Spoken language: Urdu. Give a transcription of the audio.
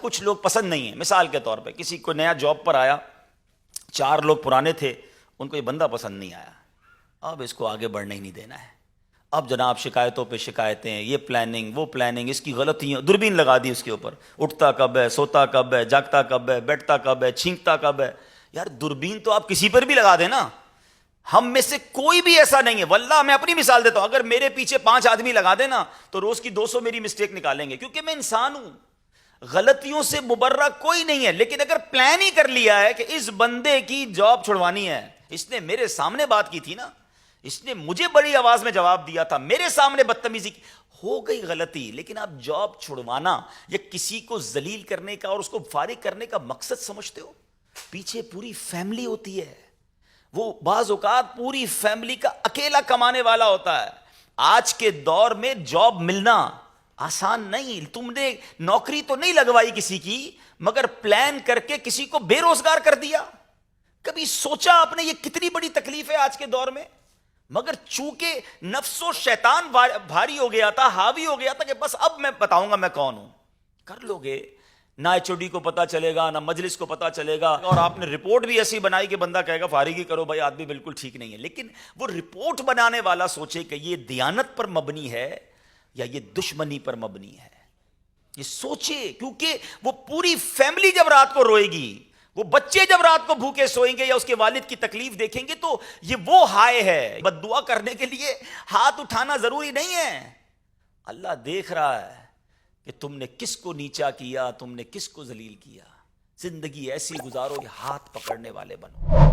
کچھ لوگ پسند نہیں ہیں. مثال کے طور پہ کسی کو نیا جاب پر آیا, 4 لوگ پرانے تھے, ان کو یہ بندہ پسند نہیں آیا, اب اس کو آگے بڑھنے ہی نہیں دینا ہے. اب جناب شکایتوں پہ شکایتیں, یہ پلاننگ وہ پلاننگ, اس کی غلطیاں, دوربین لگا دی اس کے اوپر, اٹھتا کب ہے, سوتا کب ہے, جاگتا کب ہے, بیٹھتا کب ہے, چھینکتا کب ہے. یار دوربین تو آپ کسی پر بھی لگا دیں نا, ہم میں سے کوئی بھی ایسا نہیں ہے. واللہ میں اپنی مثال دیتا ہوں, اگر میرے پیچھے 5 آدمی لگا دیں نا تو روز کی 200 میری مسٹیک نکالیں گے, کیونکہ میں انسان ہوں, غلطیوں سے مبرہ کوئی نہیں ہے. لیکن اگر پلان ہی کر لیا ہے کہ اس بندے کی جاب چھڑوانی ہے, اس نے میرے سامنے بات کی تھی نا, اس نے مجھے بڑی آواز میں جواب دیا تھا, میرے سامنے بدتمیزی کی, ہو گئی غلطی. لیکن آپ جاب چھڑوانا یا کسی کو ذلیل کرنے کا اور اس کو فارغ کرنے کا مقصد سمجھتے ہو؟ پیچھے پوری فیملی ہوتی ہے, وہ بعض اوقات پوری فیملی کا اکیلا کمانے والا ہوتا ہے. آج کے دور میں جاب ملنا آسان نہیں. تم نے نوکری تو نہیں لگوائی کسی کی, مگر پلان کر کے کسی کو بے روزگار کر دیا. کبھی سوچا آپ نے یہ کتنی بڑی تکلیف ہے آج کے دور میں؟ مگر چونکہ نفس و شیطان بھاری ہو گیا تھا, حاوی ہو گیا تھا کہ بس اب میں بتاؤں گا میں کون ہوں. کر لو گے, نہ ایچ او ڈی کو پتا چلے گا, نہ مجلس کو پتا چلے گا, اور آپ نے رپورٹ بھی ایسی بنائی کہ بندہ کہے گا فارغ ہی کرو بھائی, آدمی بالکل ٹھیک نہیں ہے. لیکن وہ رپورٹ بنانے والا سوچے کہ یہ دیانت پر مبنی ہے یا یہ دشمنی پر مبنی ہے, یہ سوچے. کیونکہ وہ پوری فیملی جب رات کو روئے گی, وہ بچے جب رات کو بھوکے سوئیں گے یا اس کے والد کی تکلیف دیکھیں گے, تو یہ وہ ہائے ہے. بد دعا کرنے کے لیے ہاتھ اٹھانا ضروری نہیں ہے. اللہ دیکھ رہا ہے کہ تم نے کس کو نیچا کیا, تم نے کس کو ذلیل کیا. زندگی ایسی گزارو کہ ہاتھ پکڑنے والے بنو.